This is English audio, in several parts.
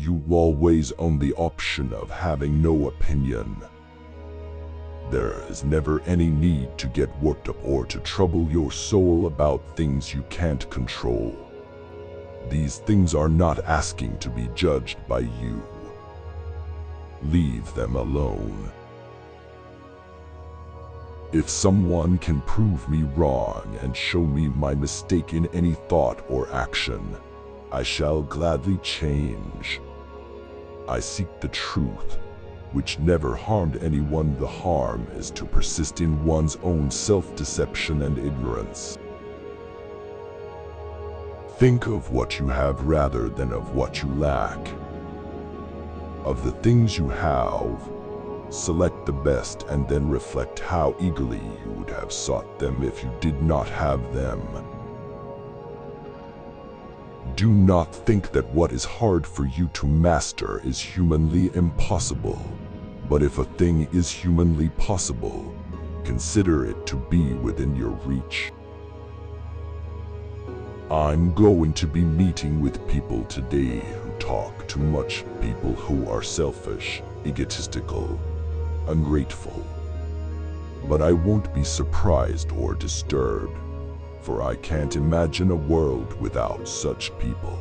you always own the option of having no opinion. There is never any need to get worked up or to trouble your soul about things you can't control. These things are not asking to be judged by you. Leave them alone. If someone can prove me wrong and show me my mistake in any thought or action, I shall gladly change. I seek the truth, which never harmed anyone. The harm is to persist in one's own self-deception and ignorance. Think of what you have rather than of what you lack. Of the things you have, select the best and then reflect how eagerly you would have sought them if you did not have them. Do not think that what is hard for you to master is humanly impossible, but if a thing is humanly possible, consider it to be within your reach. I'm going to be meeting with people today who talk too much, people who are selfish, egotistical, ungrateful. But I won't be surprised or disturbed, for I can't imagine a world without such people.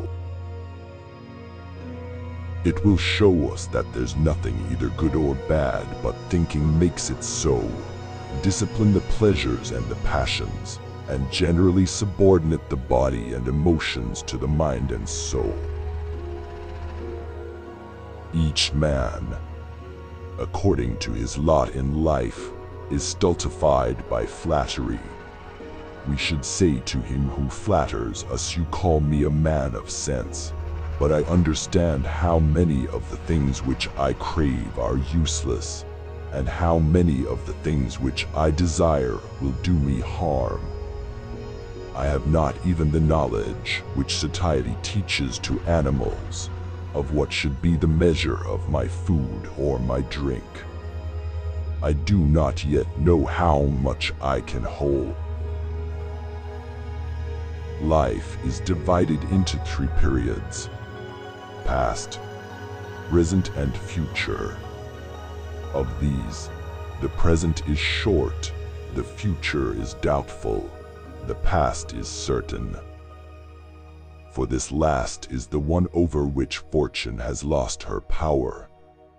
It will show us that there's nothing either good or bad, but thinking makes it so. Discipline the pleasures and the passions, and generally subordinate the body and emotions to the mind and soul. Each man, according to his lot in life, is stultified by flattery. We should say to him who flatters us, "You call me a man of sense, but I understand how many of the things which I crave are useless, and how many of the things which I desire will do me harm. I have not even the knowledge which satiety teaches to animals, of what should be the measure of my food or my drink. I do not yet know how much I can hold." Life is divided into 3 periods: past, present, and future. Of these, the present is short, the future is doubtful, the past is certain. For this last is the one over which fortune has lost her power,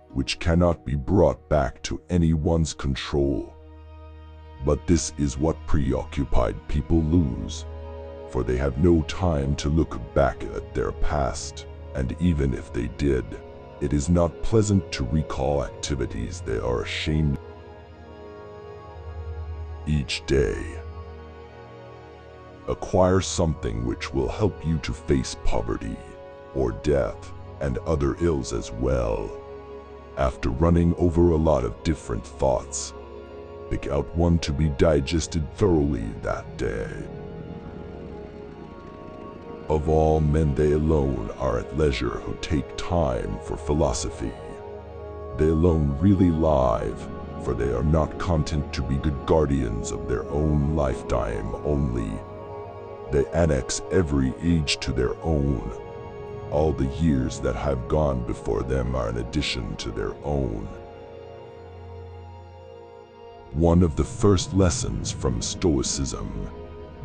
which cannot be brought back to anyone's control. But this is what preoccupied people lose, for they have no time to look back at their past, and even if they did, it is not pleasant to recall activities they are ashamed of. Each day, acquire something which will help you to face poverty, or death, and other ills as well. After running over a lot of different thoughts, pick out one to be digested thoroughly that day. Of all men, they alone are at leisure who take time for philosophy. They alone really live, for they are not content to be good guardians of their own lifetime only. They annex every age to their own. All the years that have gone before them are an addition to their own. One of the first lessons from Stoicism,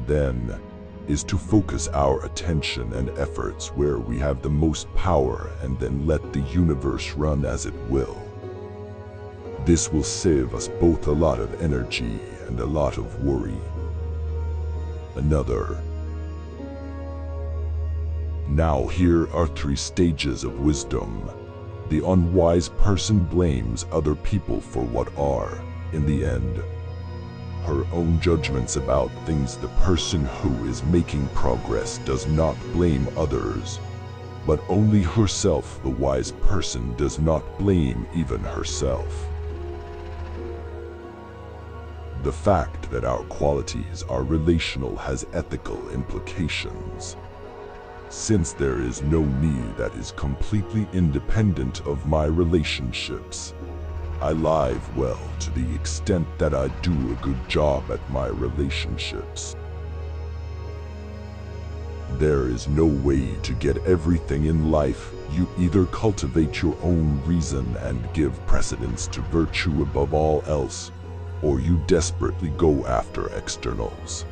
then, is to focus our attention and efforts where we have the most power and then let the universe run as it will. This will save us both a lot of energy and a lot of worry. Another. Now here are 3 stages of wisdom. The unwise person blames other people for what are, in the end, her own judgments about things. The person who is making progress does not blame others, but only herself. The wise person does not blame even herself. The fact that our qualities are relational has ethical implications. Since there is no me that is completely independent of my relationships, I live well to the extent that I do a good job at my relationships. There is no way to get everything in life. You either cultivate your own reason and give precedence to virtue above all else, or you desperately go after externals.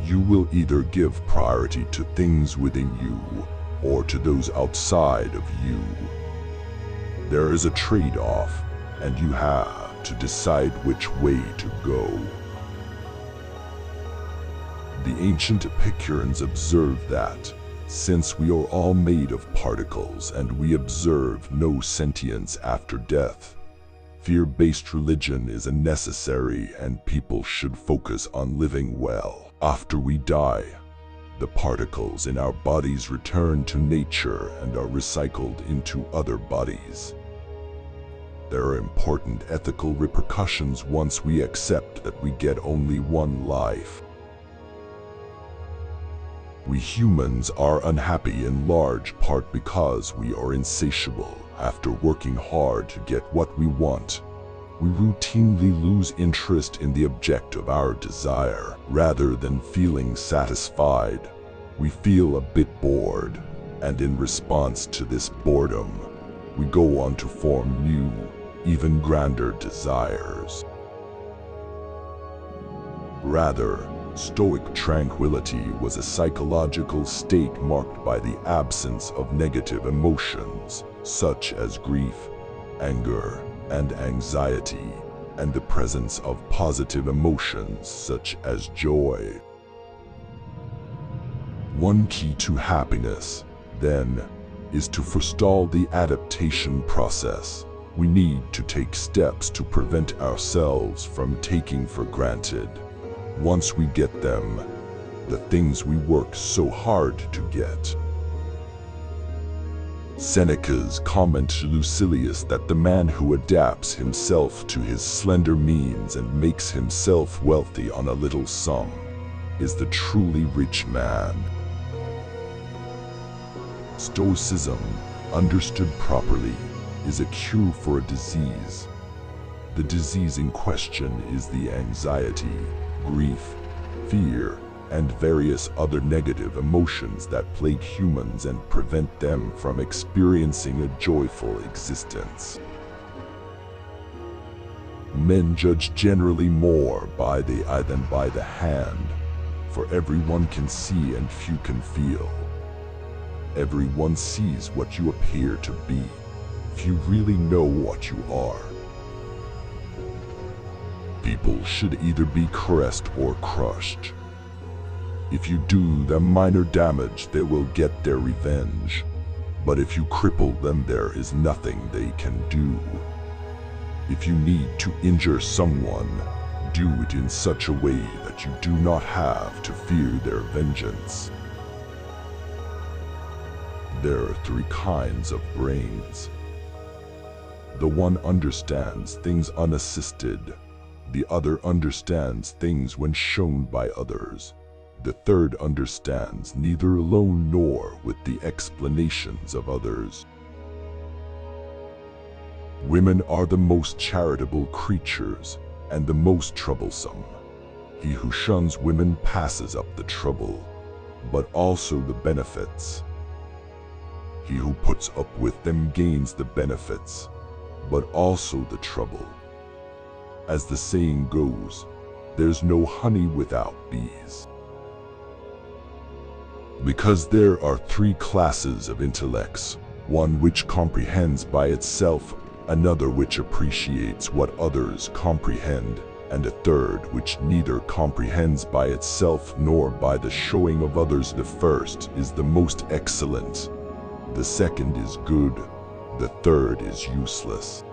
You will either give priority to things within you, or to those outside of you. There is a trade-off, and you have to decide which way to go. The ancient Epicureans observed that, since we are all made of particles and we observe no sentience after death, fear-based religion is unnecessary and people should focus on living well. After we die, the particles in our bodies return to nature and are recycled into other bodies. There are important ethical repercussions once we accept that we get only one life. We humans are unhappy in large part because we are insatiable. After working hard to get what we want, we routinely lose interest in the object of our desire. Rather than feeling satisfied, we feel a bit bored, and in response to this boredom, we go on to form new, even grander desires. Rather, Stoic tranquility was a psychological state marked by the absence of negative emotions, such as grief, anger, and anxiety, and the presence of positive emotions such as joy. One key to happiness, then, is to forestall the adaptation process. We need to take steps to prevent ourselves from taking for granted. Once we get them, the things we worked so hard to get. Seneca's comment to Lucilius that the man who adapts himself to his slender means and makes himself wealthy on a little sum is the truly rich man. Stoicism, understood properly, is a cure for a disease. The disease in question is the anxiety, grief, fear, and various other negative emotions that plague humans and prevent them from experiencing a joyful existence. Men judge generally more by the eye than by the hand, for everyone can see and few can feel. Everyone sees what you appear to be, few really know what you are. People should either be caressed or crushed. If you do them minor damage, they will get their revenge. But if you cripple them, there is nothing they can do. If you need to injure someone, do it in such a way that you do not have to fear their vengeance. There are three kinds of brains. The one understands things unassisted. The other understands things when shown by others. The third understands neither alone nor with the explanations of others. Women are the most charitable creatures and the most troublesome. He who shuns women passes up the trouble, but also the benefits. He who puts up with them gains the benefits, but also the trouble. As the saying goes, there's no honey without bees. Because there are three classes of intellects, one which comprehends by itself, another which appreciates what others comprehend, and a third which neither comprehends by itself nor by the showing of others. The first is the most excellent, the second is good, the third is useless.